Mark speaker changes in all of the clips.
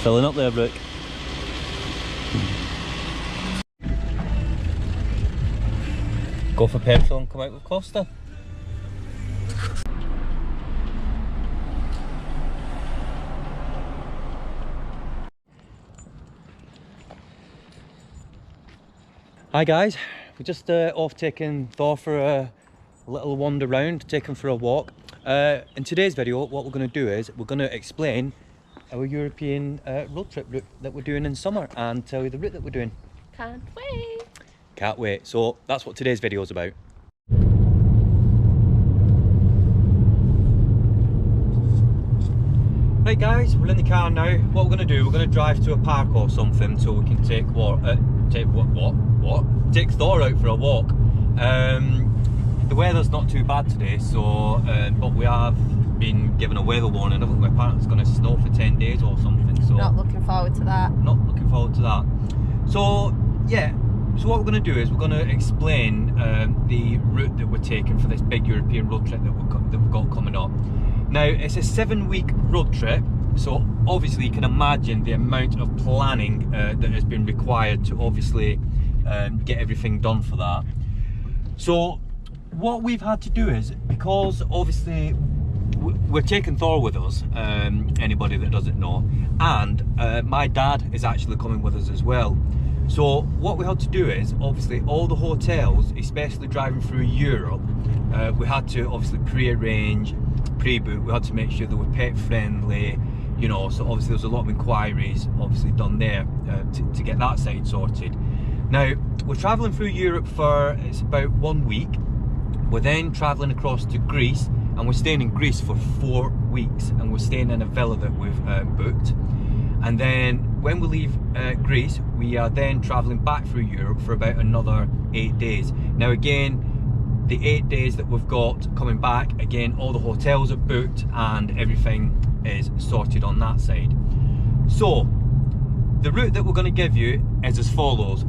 Speaker 1: Filling up there, Brooke. Go for petrol and come out with Costa. Hi guys, we're just off taking Thor for a little wander round, taking for a walk. In today's video, what we're going to do is we're going to explain our European road trip route that we're doing in summer and tell you the route that we're doing.
Speaker 2: Can't wait!
Speaker 1: Can't wait. So that's what today's video is about. Right guys, we're in the car now. What we're going to do, we're going to drive to a park or something so we can take take Thor out for a walk. The weather's not too bad today, so but we have been given a weather warning, haven't we? Apparently it's going to snow for 10 days or something. So
Speaker 2: not looking forward to that.
Speaker 1: Not looking forward to that. So yeah, so what we're going to do is we're going to explain the route that we're taking for this big European road trip that we've got coming up. Now it's a 7-week road trip, so obviously you can imagine the amount of planning that has been required to obviously get everything done for that. So what we've had to do is, because obviously we're taking Thor with us, anybody that doesn't know, and my dad is actually coming with us as well. So what we had to do is, obviously all the hotels, especially driving through Europe, we had to obviously pre-arrange, pre-book. We had to make sure they were pet friendly, you know, so obviously there's a lot of inquiries obviously done there to get that side sorted. Now we're travelling through Europe for, it's about 1 week. We're then travelling across to Greece, and we're staying in Greece for 4 weeks, and we're staying in a villa that we've booked. And then when we leave Greece, we are then travelling back through Europe for about another 8 days. Now again, the 8 days that we've got coming back, again, all the hotels are booked and everything is sorted on that side. So the route that we're going to give you is as follows.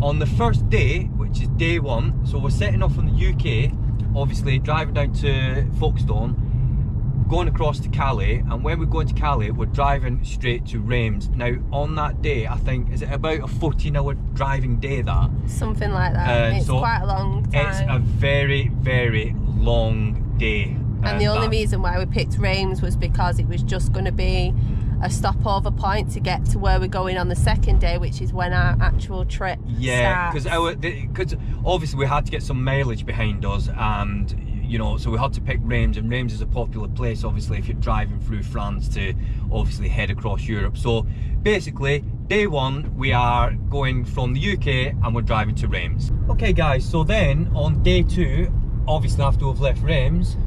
Speaker 1: On the first day, which is day 1, so we're setting off from the UK, obviously driving down to Folkestone, going across to Calais, and when we go into Calais, we're driving straight to Reims. Now on that day, I think, is it about a 14-hour driving day that?
Speaker 2: Something like that. It's so quite a long time.
Speaker 1: It's a very, very long day.
Speaker 2: And the only reason why we picked Reims was because it was just going to be a stopover point to get to where we're going on the second day, which is when our actual trip starts. Because obviously we had to get some mileage behind us, and you know, so we had to pick Reims, and Reims is a popular place obviously if you're driving through France to obviously head across Europe. So basically day 1 we are going from the UK and we're driving to Reims. Okay guys, so then on day 2, obviously after we've left Reims,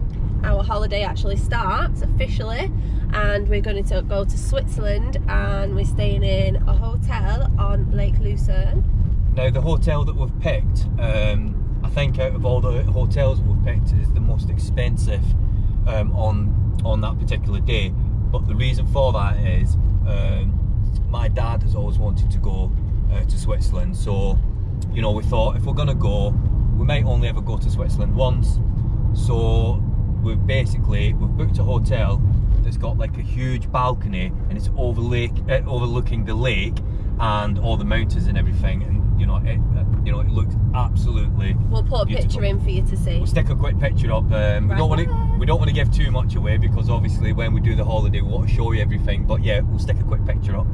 Speaker 2: our holiday actually starts officially, and we're going to go to Switzerland, and we're staying in a hotel on Lake Lucerne.
Speaker 1: Now the hotel that we've picked, I think out of all the hotels we've picked, is the most expensive on that particular day. But the reason for that is my dad has always wanted to go to Switzerland, so you know, we thought if we're going to go, we might only ever go to Switzerland once. So we've booked a hotel that's got like a huge balcony, and it's overlooking the lake and all the mountains and everything, and you know it looks absolutely
Speaker 2: We'll put a
Speaker 1: beautiful.
Speaker 2: picture in for you to see.
Speaker 1: We'll stick a quick picture up. We don't want to give too much away, because obviously when we do the holiday we want to show you everything, but yeah, we'll stick a quick picture up.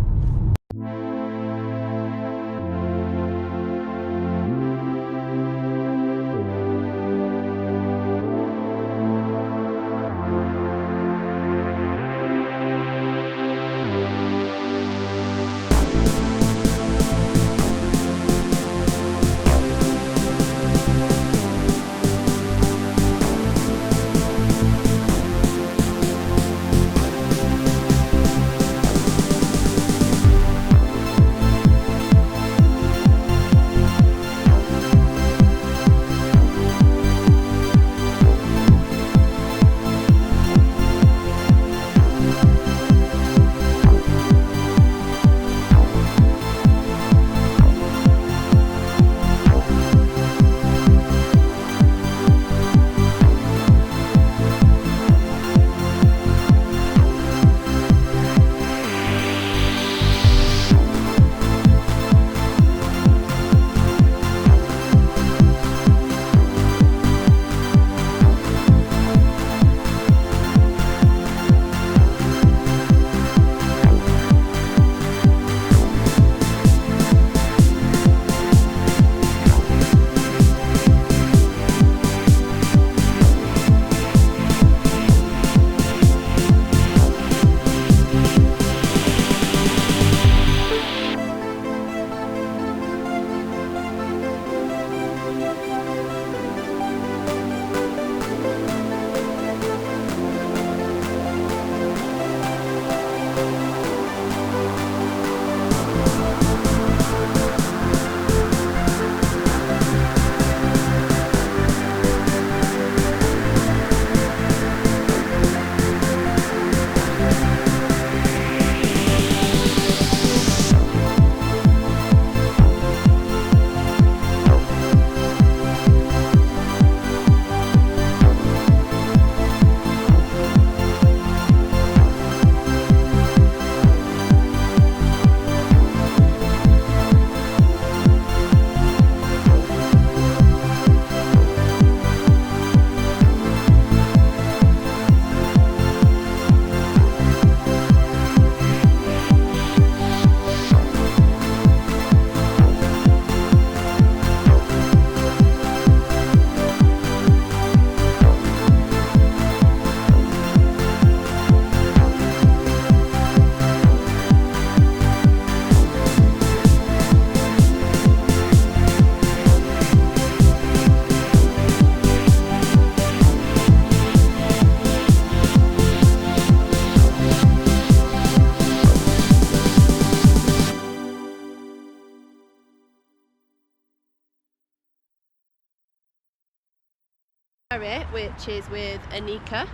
Speaker 2: ferry, which is with Anika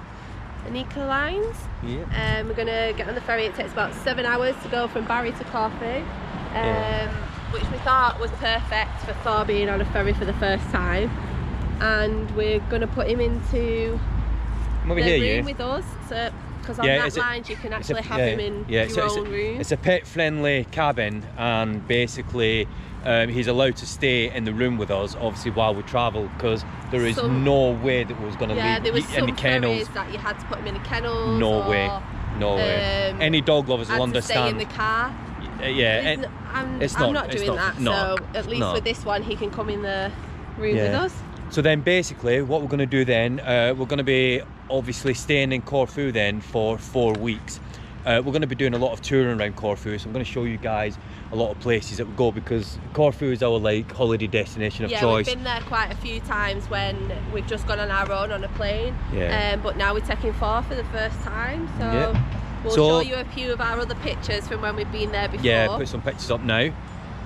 Speaker 2: Lines.
Speaker 1: Yeah.
Speaker 2: We're gonna get on the ferry. It takes about 7 hours to go from Bari to Corfu, which we thought was perfect for Thor being on a ferry for the first time. And we're gonna put him into the room with us. So, because on that lines you can actually have him in your own room.
Speaker 1: It's a pet-friendly cabin, and basically he's allowed to stay in the room with us, obviously, while we travel, because there is no way that we was going to leave
Speaker 2: there was
Speaker 1: any kennels.
Speaker 2: That you had to put him in a kennel.
Speaker 1: No way. Any dog lovers will understand.
Speaker 2: Stay in the car. I'm not doing that. So at least with this one, he can come in the room with us.
Speaker 1: So then basically what we're going to do then, we're going to be obviously staying in Corfu then for 4 weeks. We're going to be doing a lot of touring around Corfu, so I'm going to show you guys a lot of places that we go, because Corfu is our like holiday destination of choice.
Speaker 2: We've been there quite a few times when we've just gone on our own on a plane, but now we're taking Thor for the first time, so we'll show you a few of our other pictures from when we've been there before.
Speaker 1: Yeah, put some pictures up now.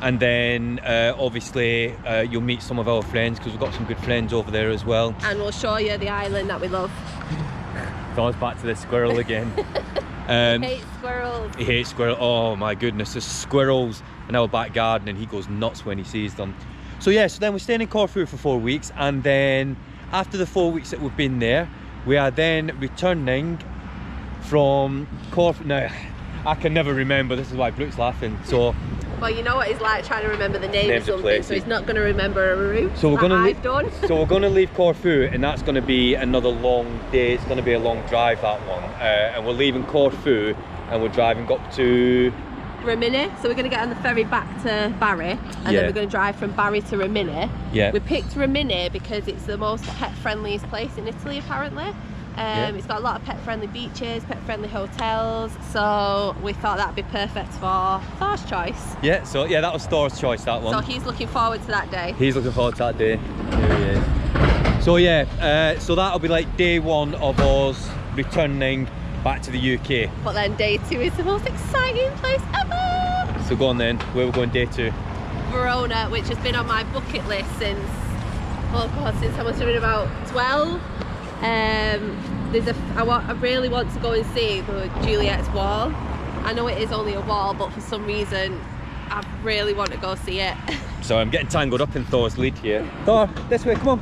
Speaker 1: And then obviously you'll meet some of our friends, because we've got some good friends over there as well. And
Speaker 2: we'll show you the island that we love.
Speaker 1: Thor's back to the squirrel again.
Speaker 2: He hates squirrels.
Speaker 1: He hates squirrels. Oh my goodness, there's squirrels in our back garden and he goes nuts when he sees them. So yeah, so then we're staying in Corfu for 4 weeks, and then after the 4 weeks that we've been there, we are then returning from Corfu. Now, I can never remember, this is why Brooke's laughing. So
Speaker 2: well, you know what it's like trying to remember the name of something, so he's not going to remember a route
Speaker 1: so we're going
Speaker 2: to
Speaker 1: leave Corfu, and that's going to be another long day. It's going to be a long drive, that one. And we're leaving Corfu and we're driving up to
Speaker 2: Rimini. So we're going to get on the ferry back to Bari, and then we're going to drive from Bari to Rimini. We picked Rimini because it's the most pet-friendliest place in Italy, apparently. It's got a lot of pet-friendly beaches, pet-friendly hotels, so we thought that'd be perfect for Thor's choice.
Speaker 1: Yeah, so yeah, that was Thor's choice, that one.
Speaker 2: So he's looking forward to that day.
Speaker 1: He's looking forward to that day. Here he is. So yeah, so that'll be like day 1 of us returning back to the UK.
Speaker 2: But then day 2 is the most exciting place ever!
Speaker 1: So go on then, where we're going day 2?
Speaker 2: Verona, which has been on my bucket list since, oh god, since I must have been about 12. I really want to go and see the Juliet's wall. I know it is only a wall, but for some reason I really want to go see it.
Speaker 1: So I'm getting tangled up in Thor's lead here. Thor, this way, come on.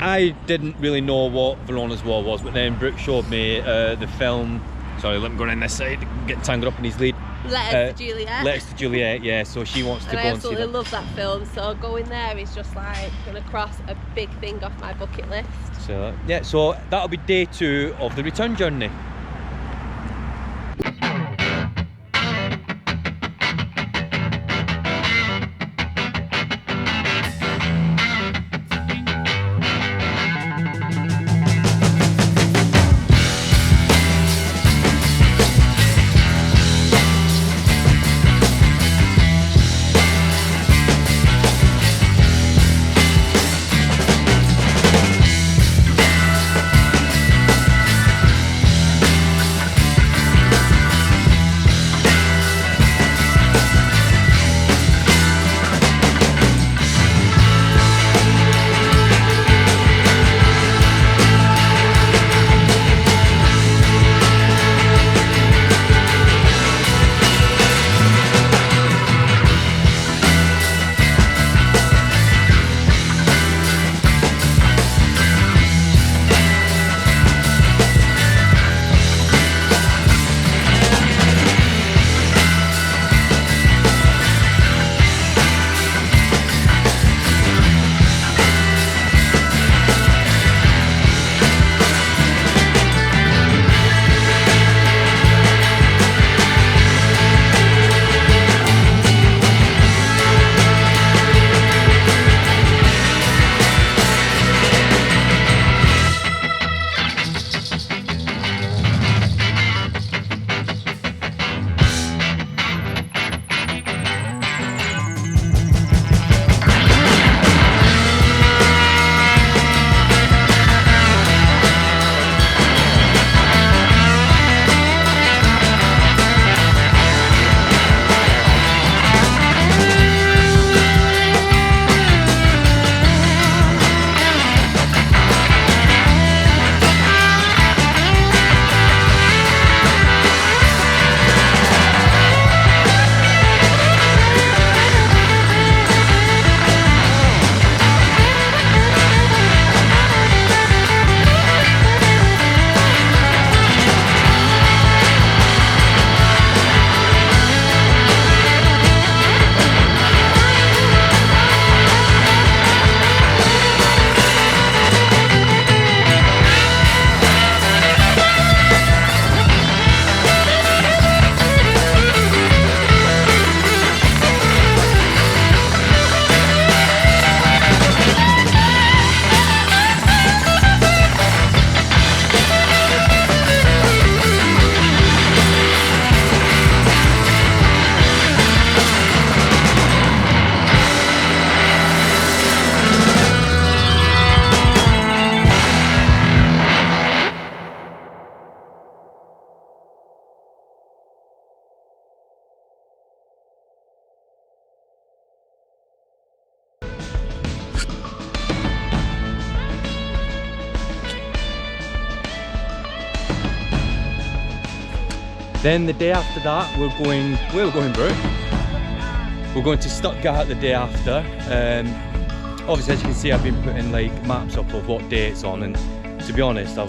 Speaker 1: I didn't really know what Verona's wall was, but then Brooke showed me the film. Sorry, let me go around this side, get tangled up in his lead.
Speaker 2: Letters to Juliet.
Speaker 1: Letters to Juliet, yeah, so she wants to go and see that.
Speaker 2: I absolutely love that film, so going there is just like going to cross a big thing off my bucket list.
Speaker 1: So yeah, so that'll be day 2 of the return journey. Then the day after that, we're going, where are we going, Brooke? We're going to Stuttgart the day after. Obviously, as you can see, I've been putting like maps up of what day it's on, and to be honest, I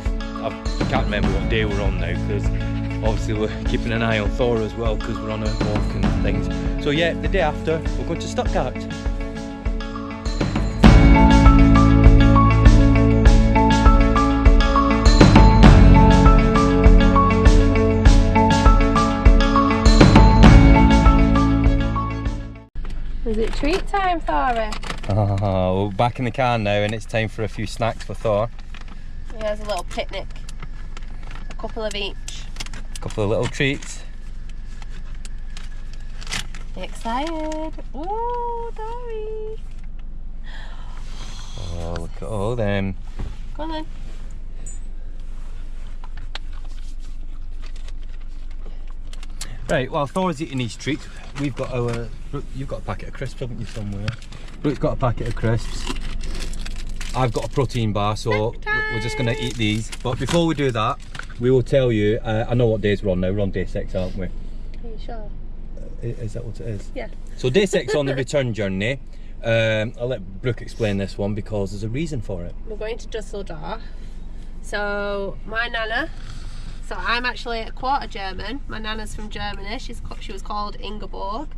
Speaker 1: can't remember what day we're on now, because obviously we're keeping an eye on Thor as well, because we're on a walk and things. So yeah, the day after, we're going to Stuttgart.
Speaker 2: Is it treat time, Thora?
Speaker 1: Oh, we're back in the car now, and it's time for a few snacks for Thor.
Speaker 2: Here's a little picnic. A couple of each.
Speaker 1: A couple of little treats.
Speaker 2: Excited. Ooh, Dory.
Speaker 1: Oh, look at all them.
Speaker 2: Go on then.
Speaker 1: Right, while Thor's eating these treats, we've got our... You've got a packet of crisps, haven't you, somewhere? Brooke's got a packet of crisps. I've got a protein bar, so we're just going to eat these. But before we do that, we will tell you... I know what days we're on now. We're on day 6, aren't we?
Speaker 2: Are you sure?
Speaker 1: Is that what it is?
Speaker 2: Yeah.
Speaker 1: So day 6 on the return journey. I'll let Brooke explain this one, because there's a reason for it.
Speaker 2: We're going to Dusseldorf. So my nana... So I'm actually a quarter German. My nana's from Germany. She was called Ingeborg.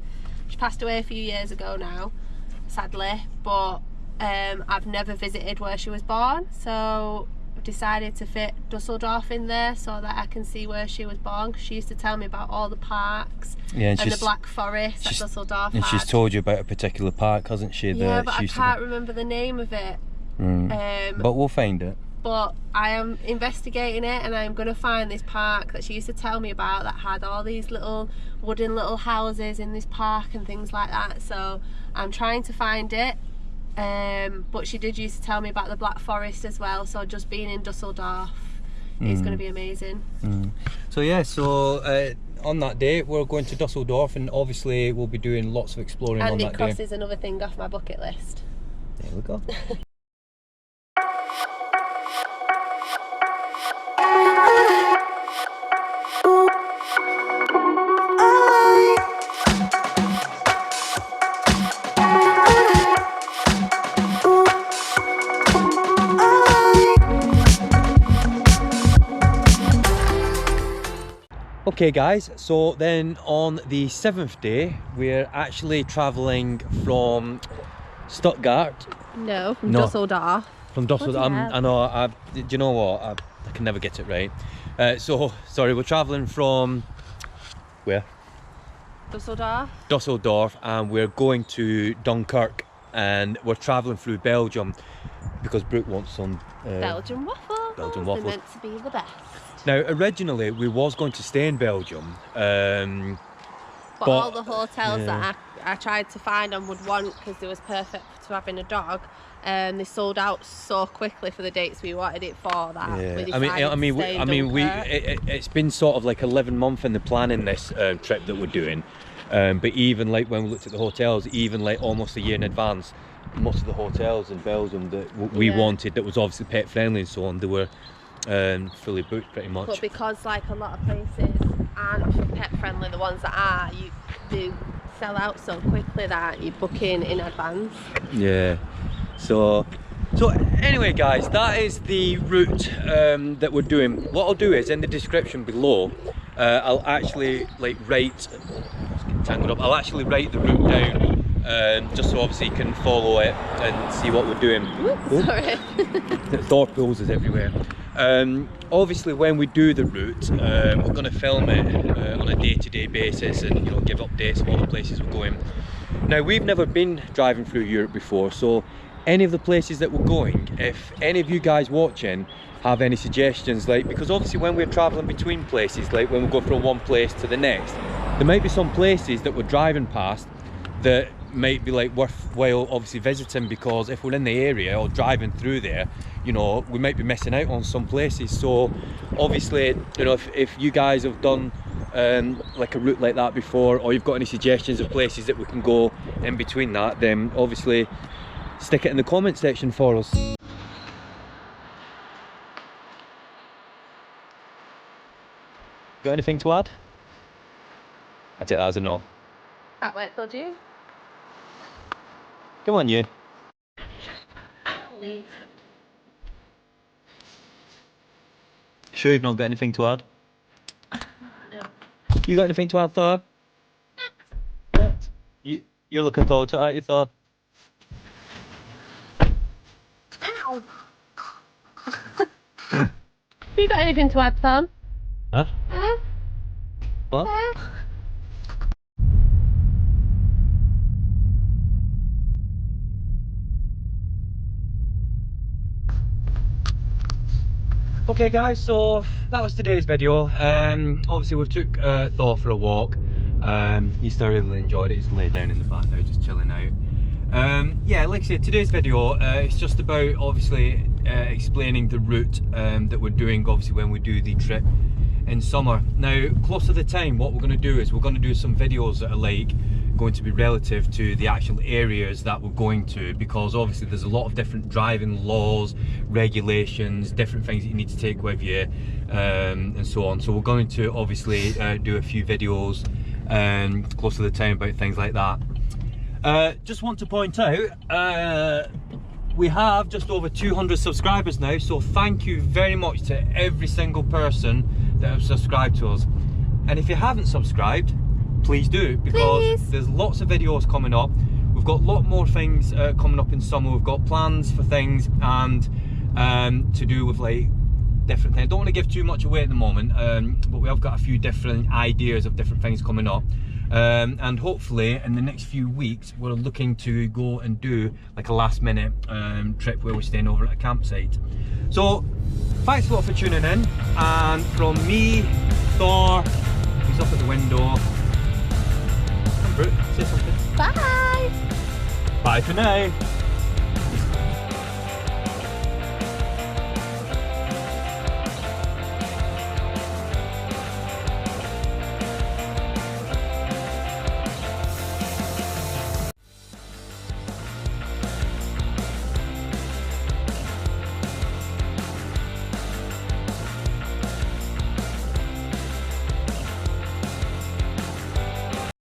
Speaker 2: She passed away a few years ago now, sadly. But I've never visited where she was born. So I've decided to fit Dusseldorf in there so that I can see where she was born. Cause she used to tell me about all the parks, and the Black Forest that Dusseldorf
Speaker 1: And she's told you about a particular park, hasn't she?
Speaker 2: Yeah, but I can't remember the name of it.
Speaker 1: But we'll find it.
Speaker 2: But I am investigating it, and I'm going to find this park that she used to tell me about that had all these little wooden little houses in this park and things like that. So I'm trying to find it. But she did used to tell me about the Black Forest as well. So just being in Dusseldorf is going to be amazing.
Speaker 1: So yeah, on that day we're going to Dusseldorf, and obviously we'll be doing lots of exploring on that day.
Speaker 2: And it crosses another thing off my bucket list.
Speaker 1: There we go. Okay guys, so then on the 7th day we're actually travelling from Stuttgart.
Speaker 2: No, from Dusseldorf.
Speaker 1: From Dusseldorf. I know, do you know what? I can never get it right. Sorry, we're travelling from where?
Speaker 2: Dusseldorf.
Speaker 1: Dusseldorf, and we're going to Dunkirk, and we're travelling through Belgium because Brooke wants some
Speaker 2: Belgian waffles.
Speaker 1: Belgian waffles.
Speaker 2: They're meant to be the best.
Speaker 1: Now, originally we was going to stay in Belgium,
Speaker 2: but all the hotels that I tried to find and would want, because it was perfect to having a dog, they sold out so quickly for the dates we wanted it for that.
Speaker 1: It's been sort of like 11 months in the planning this trip that we're doing, but even like when we looked at the hotels, even like almost a year in advance, most of the hotels in Belgium that we wanted, that was obviously pet friendly and so on, they were fully booked pretty much.
Speaker 2: But because like a lot of places aren't pet friendly, the ones that are, they sell out so quickly that you book in advance.
Speaker 1: Yeah. So anyway guys, that is the route that we're doing. What I'll do is in the description below, I'll actually like write I'll actually write the route down, just so obviously you can follow it and see what we're doing.
Speaker 2: Oops, sorry.
Speaker 1: Thor pools is everywhere. Obviously when we do the route, we're going to film it on a day-to-day basis, and give updates of all the places we're going. Now, we've never been driving through Europe before, so any of the places that we're going, if any of you guys watching have any suggestions, like, because obviously when we're traveling between places, like when we go from one place to the next, there might be some places that we're driving past that might be like worthwhile obviously visiting, because if we're in the area or driving through there, we might be missing out on some places. So obviously, if you guys have done like a route like that before, or you've got any suggestions of places that we can go in between that, then obviously stick it in the comment section for us. Got anything to add? I take that as a no.
Speaker 2: Can't wait till June.
Speaker 1: Come on, you. Sure you've not got anything to add?
Speaker 2: No.
Speaker 1: You got anything to add, Thor? You're looking forward to it, aren't you, Thor?
Speaker 2: Ow. Have you got anything to add, Tom?
Speaker 1: Huh? What? Okay guys, so that was today's video. Obviously we've took Thor for a walk. He's thoroughly enjoyed it. He's laid down in the back now just chilling out. Yeah, like I said, today's video it's just about obviously explaining the route that we're doing obviously when we do the trip in summer. Now close to the time, what we're going to do is we're going to do some videos that are like going to be relative to the actual areas that we're going to, because obviously there's a lot of different driving laws, regulations, different things that you need to take with you, and so on. So we're going to obviously do a few videos close to the time about things like that. Just want to point out we have just over 200 subscribers now, so thank you very much to every single person that have subscribed to us. And if you haven't subscribed, please do, because there's lots of videos coming up. We've got a lot more things coming up in summer. We've got plans for things and to do with like different things. I don't want to give too much away at the moment, but we have got a few different ideas of different things coming up. And hopefully in the next few weeks we're looking to go and do like a last minute trip where we're staying over at a campsite. So thanks a lot for tuning in, and from me, Thor, he's up at the window. Brooke, say something.
Speaker 2: Bye.
Speaker 1: Bye for now.